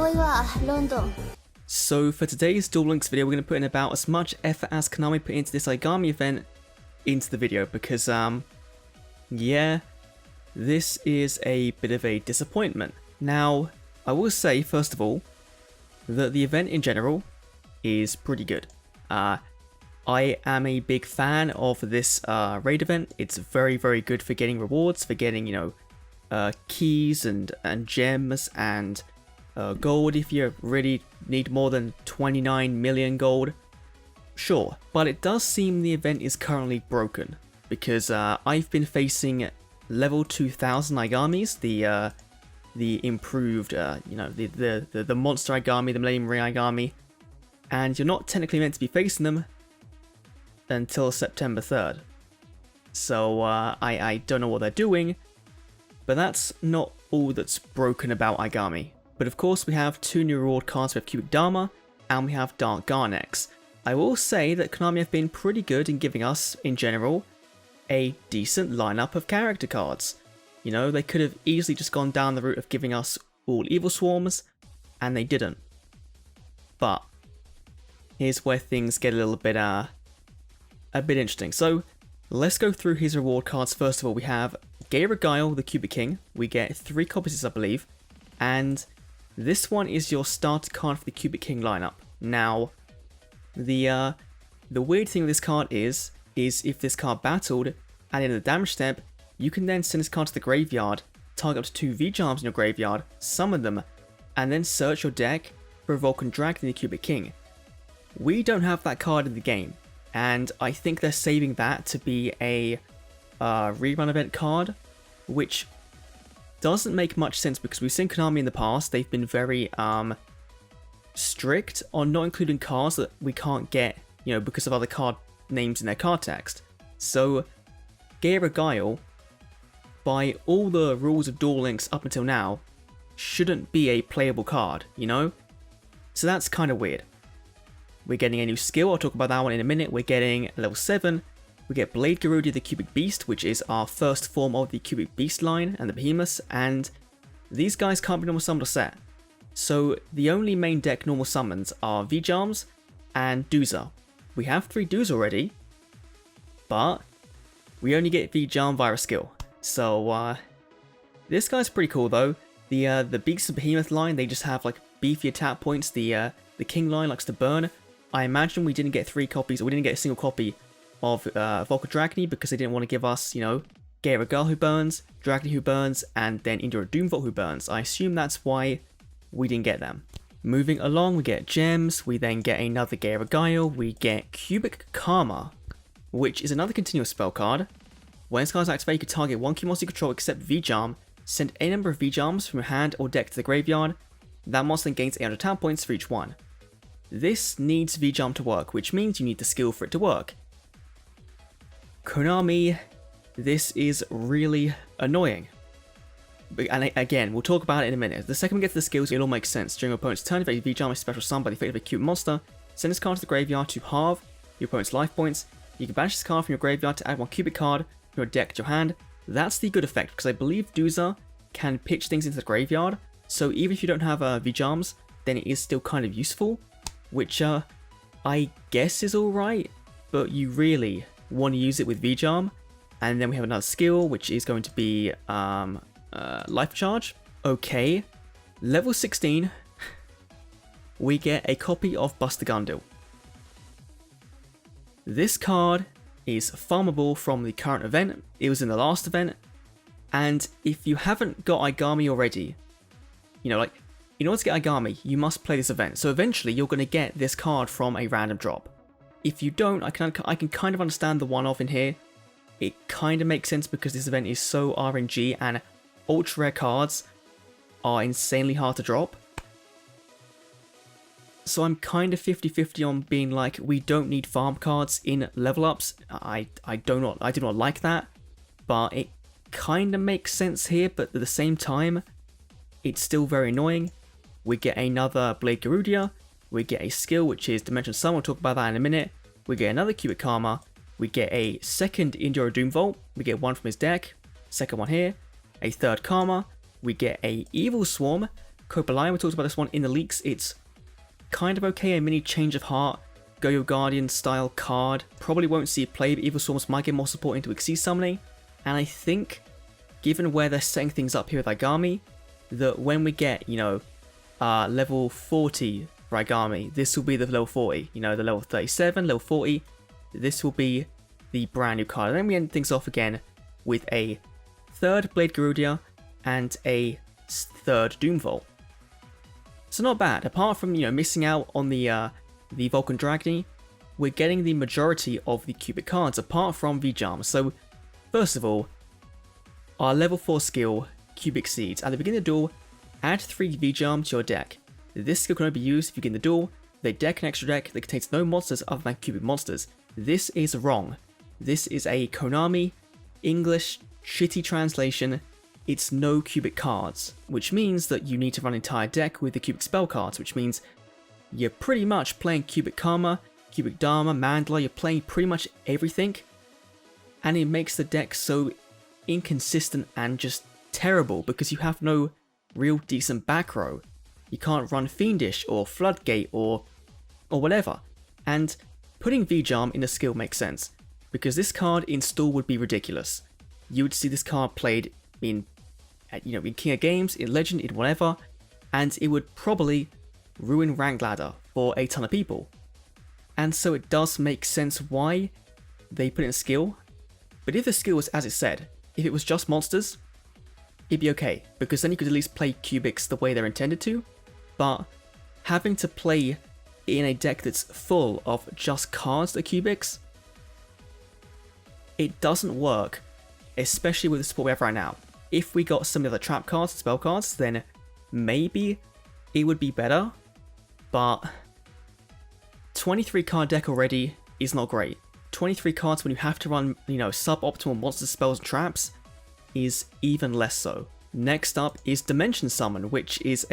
遠いわ、ロンドン。 So for today's Duel Links video, we're going to put in about as much effort as Konami put into this Aigami event into the video because, yeah, this is a bit of a disappointment. Now, I will say, first of all, that the event in general is pretty good. I am a big fan of this raid event. It's very, very good for getting rewards, for getting, keys and gems and gold if you really need more than 29 million gold. Sure, but it does seem the event is currently broken because I've been facing level 2000 Aigamis, the improved, the monster Aigami, the Millennium Ring Aigami, and you're not technically meant to be facing them until September 3rd. So I don't know what they're doing, but that's not all that's broken about Aigami. But of course we have two new reward cards. We have Cubic Dharma and we have Dark Garnex. I will say that Konami have been pretty good in giving us, in general, a decent lineup of character cards. You know, they could have easily just gone down the route of giving us all Evil Swarms, and they didn't. But here's where things get a little bit interesting. So let's go through his reward cards. First of all, we have Gaira Guile, the Cubic King. We get 3 copies, I believe, and this one is your starter card for the Cubic King lineup. Now, the weird thing with this card is if this card battled and in the damage step, you can then send this card to the graveyard, target up to 2 V-Charms in your graveyard, summon them, and then search your deck for a Vulcan Dragon in the Cubic King. We don't have that card in the game, and I think they're saving that to be a rerun event card, which doesn't make much sense because we've seen Konami in the past. They've been very strict on not including cards that we can't get, because of other card names in their card text. So Gaira Guile, by all the rules of Duel Links up until now, shouldn't be a playable card, So that's kind of weird. We're getting a new skill, I'll talk about that one in a minute. We're getting level 7. We get Blade Garudia the Cubic Beast, which is our first form of the Cubic Beast line and the Behemoths, and these guys can't be normal summoned or set. So the only main deck normal summons are V-Charms and Doozer. We have 3 Doos already, but we only get V-Charm via a skill. So this guy's pretty cool though. The Beast and Behemoth line, they just have like beefy attack points. The King line likes to burn. I imagine we didn't get 3 copies, or we didn't get a single copy of Vulcan Dragony because they didn't want to give us, Gaira Guile who burns, Dragony who burns, and then Indra Doomvault who burns. I assume that's why we didn't get them. Moving along, we get gems, we then get another Gaira Guile, we get Cubic Karma, which is another continuous spell card. When this card is activated, you can target 1 key monster you control except V-Charm, send any number of V-Charms from your hand or deck to the graveyard. That monster then gains 800 talent points for each one. This needs V-Charm to work, which means you need the skill for it to work. Konami, this is really annoying. And again, we'll talk about it in a minute. The second we get to the skills, it'll all make sense. During your opponent's turn, if a V-Charm is special summoned by the effect of a cute monster, send this card to the graveyard to halve your opponent's life points. You can banish this card from your graveyard to add 1 cubic card from your deck to your hand. That's the good effect, because I believe Doozer can pitch things into the graveyard, so even if you don't have V-Charms, then it is still kind of useful, which I guess is alright, but you really want to use it with V-Charm. And then we have another skill, which is going to be Life Charge. Okay, level 16, we get a copy of Buster Gundil. This card is farmable from the current event. It was in the last event, and if you haven't got Aigami already, in order to get Aigami, you must play this event. So eventually you're going to get this card from a random drop. If you don't, I can kind of understand the one-off in here. It kind of makes sense because this event is so RNG and ultra rare cards are insanely hard to drop. So I'm kind of 50-50 on being like, we don't need farm cards in level ups. I do not like that, but it kind of makes sense here. But at the same time, it's still very annoying. We get another Blade Garudia. We get a skill, which is Dimension Sun. We'll talk about that in a minute. We get another Cubic Karma. We get a second Indra Doomvault. We get 1 from his deck. Second one here. A third Karma. We get a Evil Swarm. Copalaya, we talked about this one in the leaks. It's kind of okay, a mini Change of Heart, Go-Yo Guardian style card. Probably won't see it play, but Evil Swarms might get more support into Xyz summoning. And I think, given where they're setting things up here with Aigami, that when we get, level 40 for Aigami, this will be the level 40. The level 37, level 40, this will be the brand new card. And then we end things off again with a third Blade Garudia and a third Doomvolt. So not bad. Apart from, missing out on the Vulcan Dragony, we're getting the majority of the cubic cards, apart from V-Charm. So, first of all, our level 4 skill, Cubic Seeds. At the beginning of the duel, add 3 V-Charm to your deck. This skill can only be used if you begin the duel with a deck and extra deck that contains no monsters other than cubic monsters. This is wrong. This is a Konami English shitty translation. It's no cubic cards, which means that you need to run an entire deck with the cubic spell cards, which means you're pretty much playing cubic Karma, cubic Dharma, Mandala, you're playing pretty much everything, and it makes the deck so inconsistent and just terrible because you have no real decent back row. You can't run Fiendish or Floodgate or whatever, and putting V-Charm in a skill makes sense, because this card in stall would be ridiculous. You would see this card played in King of Games, in Legend, in whatever, and it would probably ruin Rank Ladder for a ton of people. And so it does make sense why they put in a skill, but if the skill was as it said, if it was just monsters, it'd be okay, because then you could at least play cubics the way they're intended to, but having to play in a deck that's full of just cards that are cubics, it doesn't work, especially with the support we have right now. If we got some of the trap cards, spell cards, then maybe it would be better, but 23 card deck already is not great. 23 cards when you have to run, suboptimal monster spells and traps is even less so. Next up is Dimension Summon, which is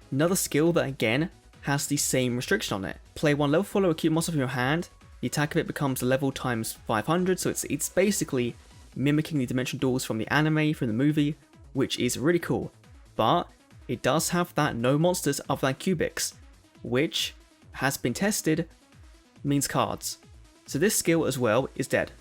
another skill that again has the same restriction on it. Play one level 4 acute monster from your hand, the attack of it becomes a level times 500, so it's basically mimicking the Dimension Duels from the anime, from the movie, which is really cool. But it does have that no monsters other than cubics, which has been tested, means cards. So this skill as well is dead,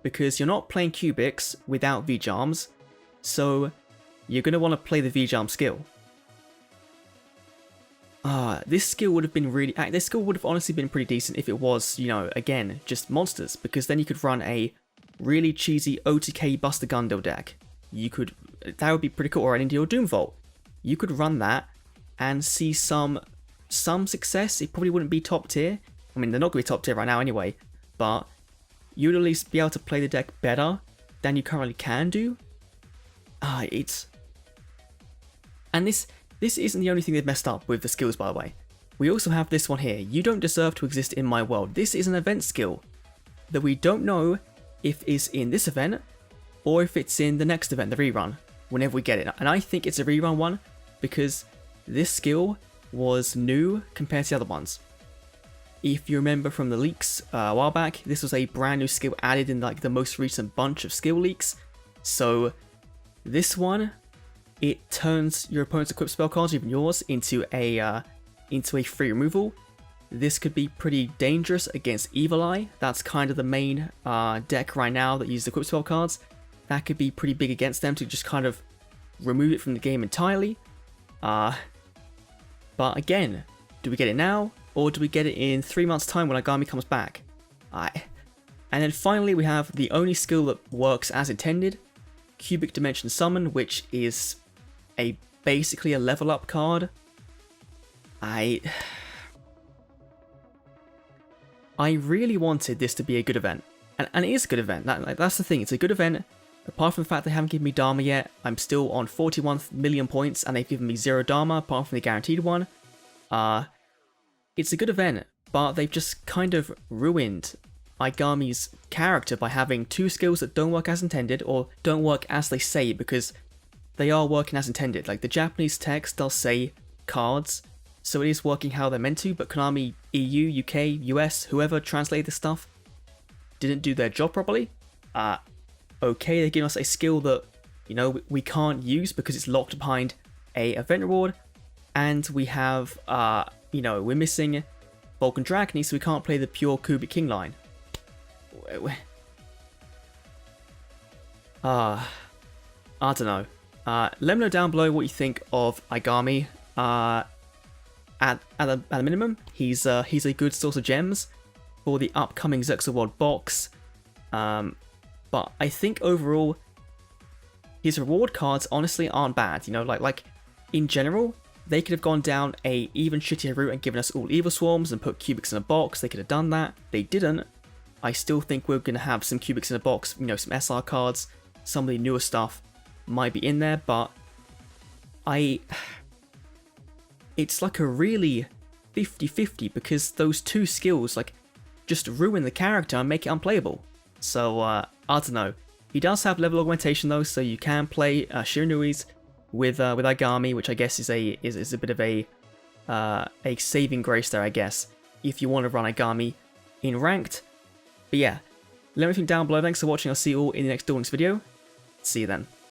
because you're not playing cubics without V-Charms, so you're going to want to play the V-Charm skill. This skill would have honestly been pretty decent if it was, again, just monsters, because then you could run a really cheesy OTK Buster Gundil deck. That would be pretty cool, or an Indio Doomvolt. You could run that and see some success. It probably wouldn't be top tier. I mean, they're not going to be top tier right now anyway, but you'd at least be able to play the deck better than you currently can do. And this isn't the only thing they've messed up with the skills, by the way. We also have this one here. You don't deserve to exist in my world. This is an event skill that we don't know if it's in this event or if it's in the next event, the rerun, whenever we get it. And I think it's a rerun one because this skill was new compared to the other ones. If you remember from the leaks a while back, this was a brand new skill added in like the most recent bunch of skill leaks. So this one, it turns your opponent's equipped spell cards, even yours, into a free removal. This could be pretty dangerous against Evil Eye. That's kind of the main deck right now that uses equipped spell cards. That could be pretty big against them to just kind of remove it from the game entirely. But again, do we get it now? Or do we get it in 3 months' time when Aigami comes back? And then finally we have the only skill that works as intended, Cubic Dimension Summon, which is basically a level up card. I really wanted this to be a good event, and it is a good event. That's the thing, it's a good event. Apart from the fact they haven't given me Dharma yet, I'm still on 41 million points, and they've given me 0 Dharma, apart from the guaranteed one. It's a good event, but they've just kind of ruined Aigami's character by having 2 skills that don't work as intended, or don't work as they say, because they are working as intended. Like, the Japanese text does say cards, so it is working how they're meant to, but Konami EU, UK, US, whoever translated this stuff, didn't do their job properly. Okay, they're giving us a skill that, we can't use because it's locked behind a event reward, and we have, you know, we're missing Vulcan Dracony, so we can't play the pure Kubic King line. I don't know. Let me know down below what you think of Aigami. At a minimum, he's a good source of gems for the upcoming Zexal World box. But I think overall, his reward cards honestly aren't bad. You know, like in general, they could have gone down a even shittier route and given us all Evil Swarms and put Cubics in a box. They could have done that. They didn't. I still think we're going to have some Cubics in a box, you know, some SR cards, some of the newer stuff might be in there, but it's like a really 50-50 because those two skills like just ruin the character and make it unplayable. So I don't know. He does have level augmentation though, so you can play Shiranuis with Aigami, which I guess is a bit of a saving grace there, I guess, if you want to run Aigami in ranked. But yeah, let me know down below. Thanks for watching. I'll see you all in the next Duel Links video. See you then.